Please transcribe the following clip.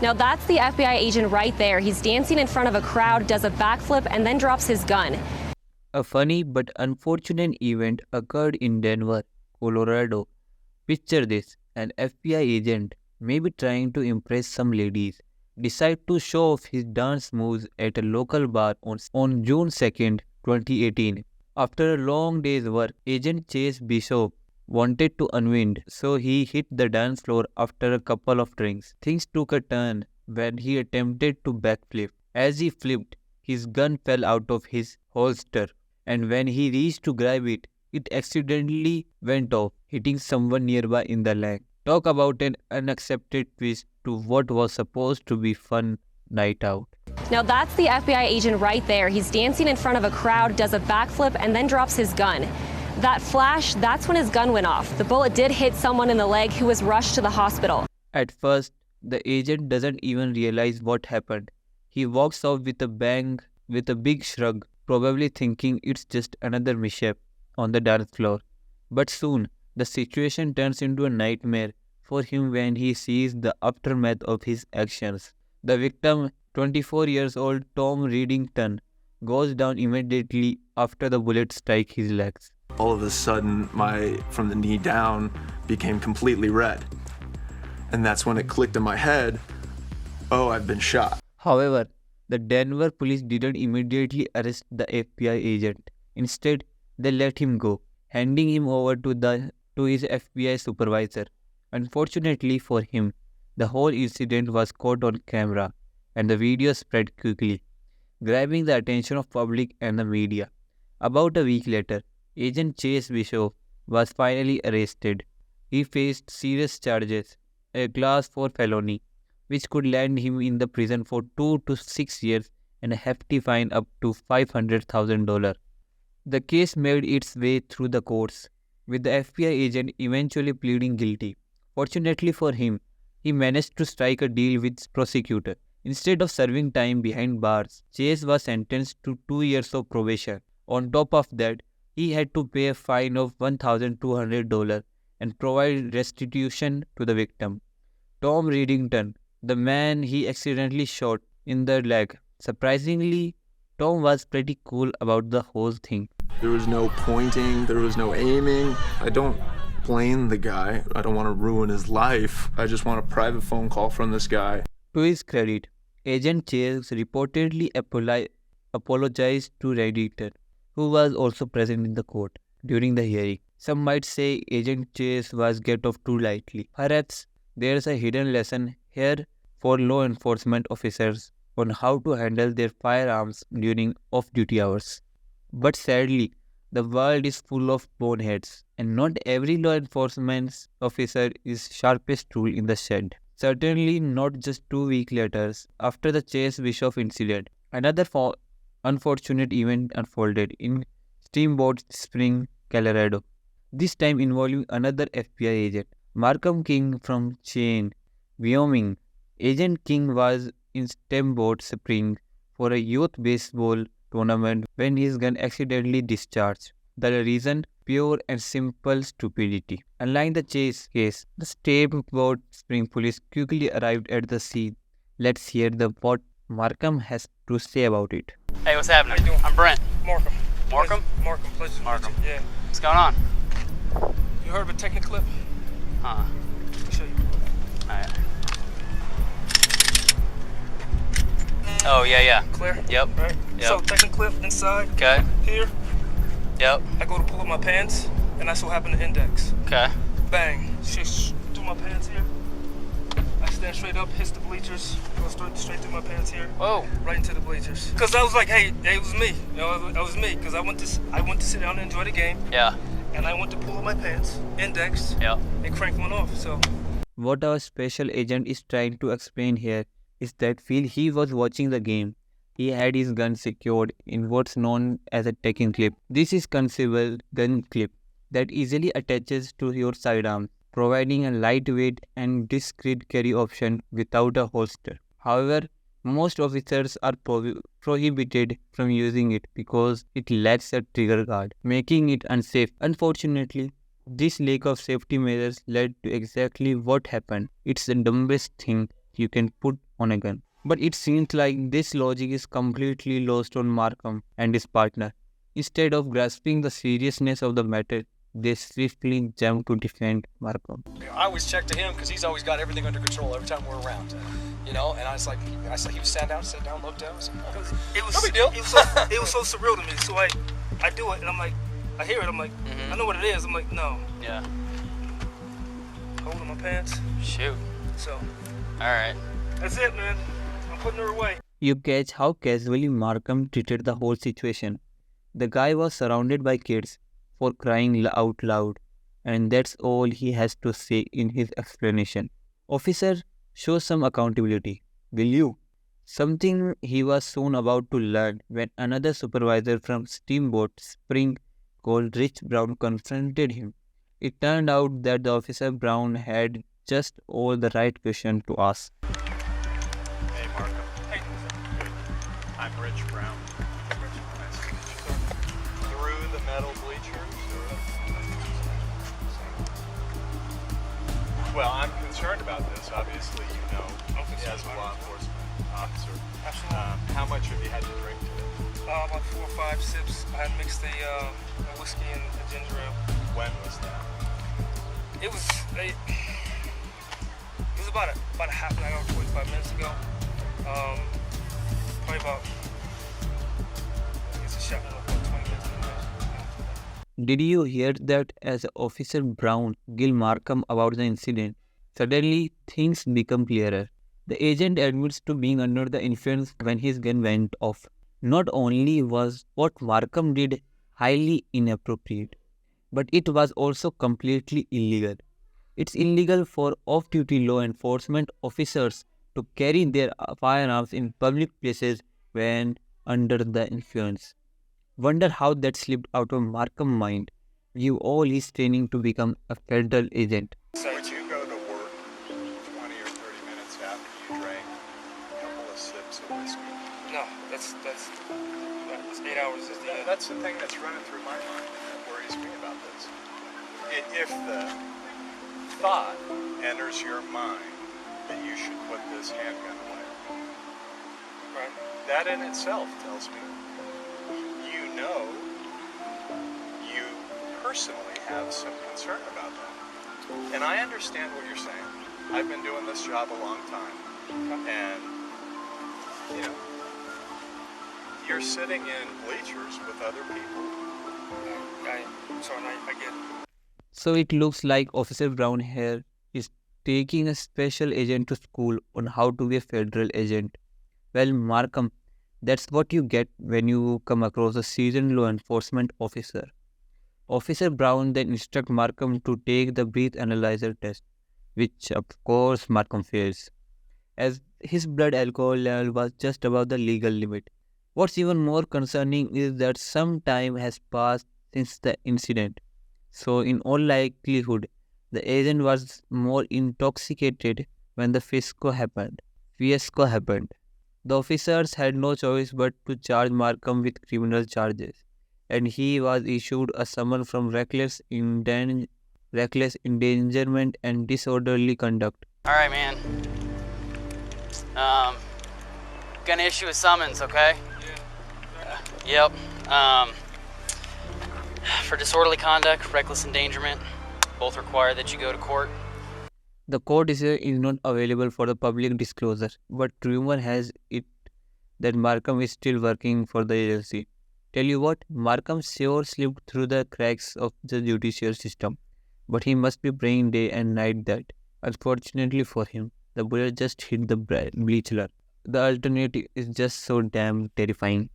Now that's the FBI agent right there. He's dancing in front of a crowd, does a backflip, and then drops his gun. A funny but unfortunate event occurred in Denver, Colorado. Picture this, an FBI agent, maybe trying to impress some ladies, decide to show off his dance moves at a local bar on June 2nd, 2018. After a long day's work, Agent Chase Bishop wanted to unwind, so he hit the dance floor after a couple of drinks. Things took a turn when he attempted to backflip. As he flipped, his gun fell out of his holster, and when he reached to grab it, it accidentally went off, hitting someone nearby in the leg. Talk about an unaccepted twist to what was supposed to be fun night out. Now that's the FBI agent right there. He's dancing in front of a crowd, does a backflip, and then drops his gun. That flash, that's when his gun went off. The bullet did hit someone in the leg who was rushed to the hospital. At first, the agent doesn't even realize what happened. He walks off with a bang, with a big shrug, probably thinking it's just another mishap on the dance floor. But soon, the situation turns into a nightmare for him when he sees the aftermath of his actions. The victim, 24 years old Tom Reddington, goes down immediately after the bullet strikes his legs. All of a sudden, from the knee down became completely red. And that's when it clicked in my head, oh, I've been shot. However, the Denver police didn't immediately arrest the FBI agent. Instead, they let him go, handing him over to his FBI supervisor. Unfortunately for him, the whole incident was caught on camera, and the video spread quickly, grabbing the attention of public and the media. About a week later, Agent Chase Bishop was finally arrested. He faced serious charges, a Class 4 felony, which could land him in the prison for 2 to 6 years and a hefty fine up to $500,000. The case made its way through the courts, with the FBI agent eventually pleading guilty. Fortunately for him, he managed to strike a deal with the prosecutor. Instead of serving time behind bars, Chase was sentenced to 2 years of probation. On top of that, he had to pay a fine of $1,200 and provide restitution to the victim. Tom Reddington, the man he accidentally shot in the leg. Surprisingly, Tom was pretty cool about the whole thing. There was no pointing, there was no aiming. I don't blame the guy. I don't want to ruin his life. I just want a private phone call from this guy. To his credit, Agent Chase reportedly apologized to Reddington, who was also present in the court during the hearing. Some might say Agent Chase was get off too lightly. Perhaps there's a hidden lesson here for law enforcement officers on how to handle their firearms during off-duty hours. But sadly, the world is full of boneheads, and not every law enforcement officer is sharpest tool in the shed. Certainly not just 2 weeks later, after the Chase Bishop incident, another unfortunate event unfolded in Steamboat Spring, Colorado. This time involving another FBI agent, Markham King from Cheyenne, Wyoming. Agent King was in Steamboat Spring for a youth baseball tournament when his gun accidentally discharged. The reason? Pure and simple stupidity. Unlike the Chase case, the Steamboat Spring police quickly arrived at the scene. Let's hear what Markham has to say about it. Hey, what's happening? How you doing? I'm Brent. Markham. Markham? Markham, pleasure to meet Markham. you. Yeah. What's going on? You heard of a Techniclip? Huh. Let me show you. Alright. Oh, yeah. Clear? Yep. Right? Yep. So, Techniclip inside. Okay. Here. Yep. I go to pull up my pants, and that's what happened to Index. Okay. Bang. She through my pants here. I stand straight up, hits the bleachers, go straight through my pants here. Whoa. Right into the bleachers. Cause I was like, hey, it was me. You know, it was me. Cause I went to sit down and enjoy the game, Yeah. and I went to pull up my pants, Index, Yep. and crank one off. So. What our special agent is trying to explain here is that while he was watching the game, he had his gun secured in what's known as a taking clip. This is conceivable gun clip that easily attaches to your sidearm, providing a lightweight and discreet carry option without a holster. However, most officers are prohibited from using it because it lacks a trigger guard, making it unsafe. Unfortunately, this lack of safety measures led to exactly what happened. It's the dumbest thing you can put on a gun. But it seems like this logic is completely lost on Markham and his partner. Instead of grasping the seriousness of the matter, they swiftly jump to defend Markham. I always check to him because he's always got everything under control every time we're around. You know, and I was like, he was sat down, looked down. I was like, oh, It was no big deal. It was so surreal to me. So I do it, and I'm like, I hear it. I'm like, I know what it is. I'm like, no. Yeah. Holding my pants. Shoot. So All right. that's it, man. I'm putting her away. You catch how casually Markham treated the whole situation. The guy was surrounded by kids for crying out loud, and that's all he has to say in his explanation. Officer, show some accountability, will you? Something he was soon about to learn when another supervisor from Steamboat Spring called Rich Brown confronted him. It turned out that the officer Brown had just all the right question to ask. Hey, Markham. Hey, I'm Rich Brown. Nice to meet you. Through the metal bleachers? Well, I'm concerned about this. Obviously, you know, I'm concerned as a about law it. enforcement officer. Absolutely. How much have you had to drink today? About 4 or 5 sips. I had mixed a whiskey and a ginger ale. When was that? It was about a half an hour, 45 minutes ago. Probably about, I guess, a shot about 20 minutes ago. Did you hear that as Officer Brown Gil Markham about the incident? Suddenly, things become clearer. The agent admits to being under the influence when his gun went off. Not only was what Markham did highly inappropriate, but it was also completely illegal. It's illegal for off-duty law enforcement officers to carry their firearms in public places when under the influence. Wonder how that slipped out of Markham's mind. You all his training to become a federal agent. Would you go to work 20 or 30 minutes after you drank a couple of sips of whiskey? No, that's 8 hours. Is the, That's the thing that's running through my mind that worries me about this. If the thought enters your mind that you should put this handgun away, right. that in itself tells me you know you personally have some concern about that. And I understand what you're saying. I've been doing this job a long time. And, you know, you're sitting in bleachers with other people. I'm sorry, I get it. So it looks like Officer Brown here is taking a special agent to school on how to be a federal agent. Well, Markham, that's what you get when you come across a seasoned law enforcement officer. Officer Brown then instructs Markham to take the breath analyzer test, which of course Markham fails, as his blood alcohol level was just above the legal limit. What's even more concerning is that some time has passed since the incident. So in all likelihood, the agent was more intoxicated when the fiasco happened. The officers had no choice but to charge Markham with criminal charges, and he was issued a summon from reckless endangerment and disorderly conduct. All right, man. Gonna issue a summons, okay? Yep. For disorderly conduct, reckless endangerment, both require that you go to court. The court is not available for the public disclosure, but rumor has it that Markham is still working for the agency. Tell you what, Markham sure slipped through the cracks of the judicial system, but he must be praying day and night that, unfortunately for him, the bullet just hit the bleacher. The alternative is just so damn terrifying.